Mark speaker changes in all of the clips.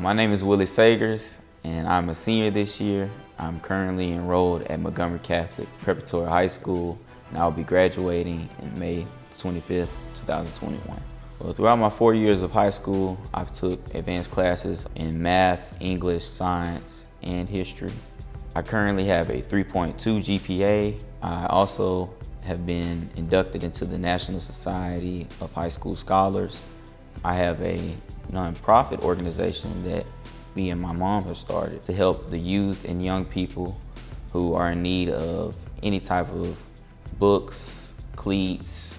Speaker 1: My name is Willie Sagers, and I'm a senior this year. I'm currently enrolled at Montgomery Catholic Preparatory High School, and I'll be graduating in May 25th, 2021. Well, throughout my 4 years of high school, I've took advanced classes in math, English, science, and history. I currently have a 3.2 GPA. I also have been inducted into the National Society of High School Scholars. I have a nonprofit organization that me and my mom have started to help the youth and young people who are in need of any type of books, cleats,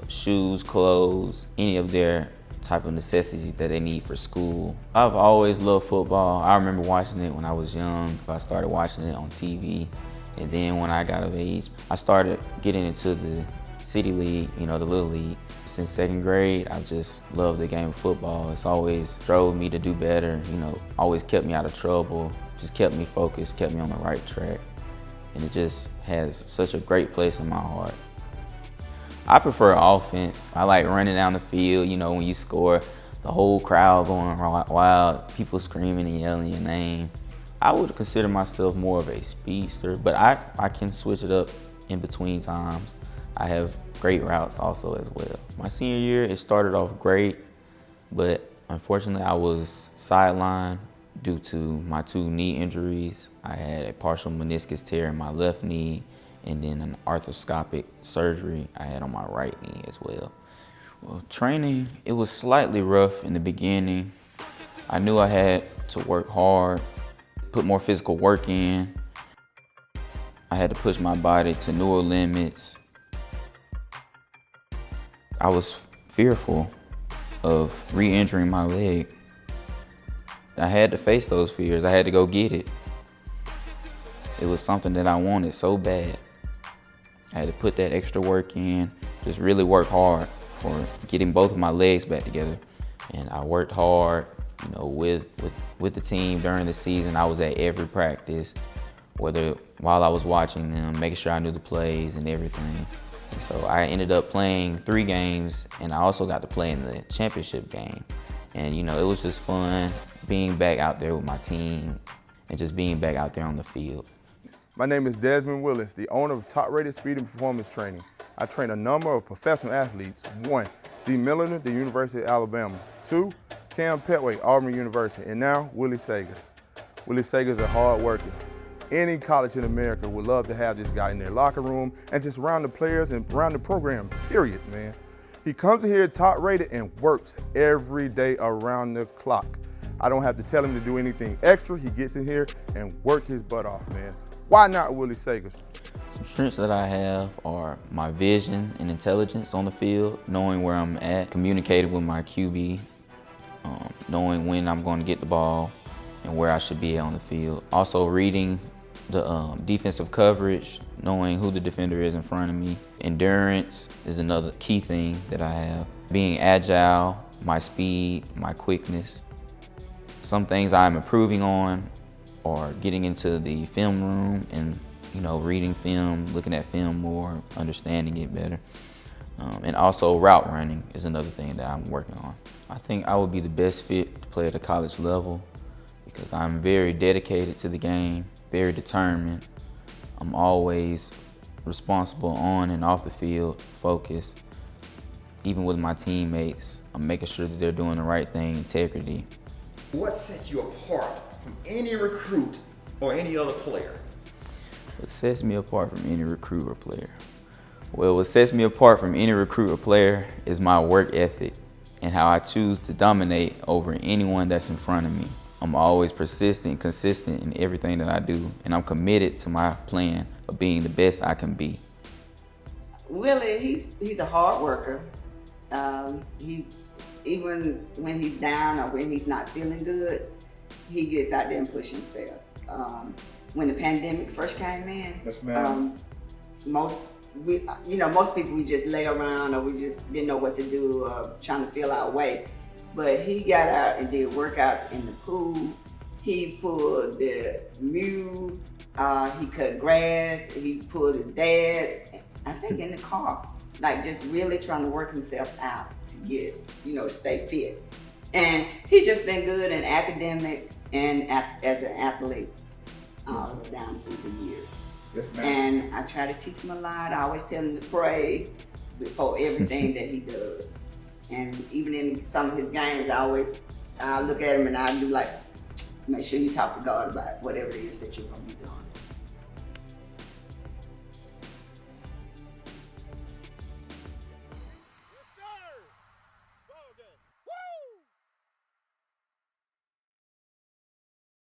Speaker 1: shoes, clothes, any of their type of necessities that they need for school. I've always loved football. I remember watching it when I was young. I started watching it on TV. And then when I got of age, I started getting into the city league, the little league. Since second grade, I've just loved the game of football. It's always drove me to do better, always kept me out of trouble, just kept me focused, kept me on the right track. And it just has such a great place in my heart. I prefer offense. I like running down the field, when you score, the whole crowd going wild, people screaming and yelling your name. I would consider myself more of a speedster, but I can switch it up in between times. I have great routes also as well. My senior year, it started off great, but unfortunately I was sidelined due to my 2 knee injuries. I had a partial meniscus tear in my left knee, and then an arthroscopic surgery I had on my right knee as well. Well, training, it was slightly rough in the beginning. I knew I had to work hard, put more physical work in. I had to push my body to newer limits. I was fearful of re-injuring my leg. I had to face those fears. I had to go get it. It was something that I wanted so bad. I had to put that extra work in, just really work hard for getting both of my legs back together. And I worked hard, with the team during the season. I was at every practice, while I was watching them, making sure I knew the plays and everything. And so I ended up playing 3 games, and I also got to play in the championship game. And it was just fun being back out there with my team and just being back out there on the field.
Speaker 2: My name is Desmond Willis, the owner of Top Rated Speed and Performance Training. I train a number of professional athletes. 1, Dee Milliner, the University of Alabama. 2, Cam Petway, Auburn University. And now, Willie Sagers. Willie Sagers is a hard worker. Any college in America would love to have this guy in their locker room and just around the players and around the program, period, man. He comes in here top rated and works every day around the clock. I don't have to tell him to do anything extra. He gets in here and works his butt off, man. Why not Willie Sagers?
Speaker 1: Some strengths that I have are my vision and intelligence on the field, knowing where I'm at, communicating with my QB, knowing when I'm going to get the ball and where I should be on the field. Also reading the defensive coverage, knowing who the defender is in front of me. Endurance is another key thing that I have. Being agile, my speed, my quickness. Some things I'm improving on are getting into the film room and reading film, looking at film more, understanding it better. And also route running is another thing that I'm working on. I think I would be the best fit to play at a college level because I'm very dedicated to the game, very determined. I'm always responsible on and off the field, focused. Even with my teammates, I'm making sure that they're doing the right thing, integrity.
Speaker 3: What sets you apart from any recruit or any other player?
Speaker 1: What sets me apart from any recruit or player? Well, what sets me apart from any recruit or player is my work ethic and how I choose to dominate over anyone that's in front of me. I'm always persistent, consistent in everything that I do, and I'm committed to my plan of being the best I can be.
Speaker 4: Willie, he's a hard worker. Even when he's down or when he's not feeling good, he gets out there and pushes himself. When the pandemic first came in,
Speaker 3: yes, ma'am.
Speaker 4: Most people, we just lay around or we just didn't know what to do, trying to feel our way. But he got out and did workouts in the pool. He pulled the mule, he cut grass, he pulled his dad, I think in the car. Like just really trying to work himself out to get, stay fit. And he's just been good in academics and as an athlete all down through the years.
Speaker 3: Yes, ma'am.
Speaker 4: And I try to teach him a lot. I always tell him to pray before everything that he does. And even in some of his games, I look at him and I do like, make sure you talk to God about whatever it is that you're gonna be doing.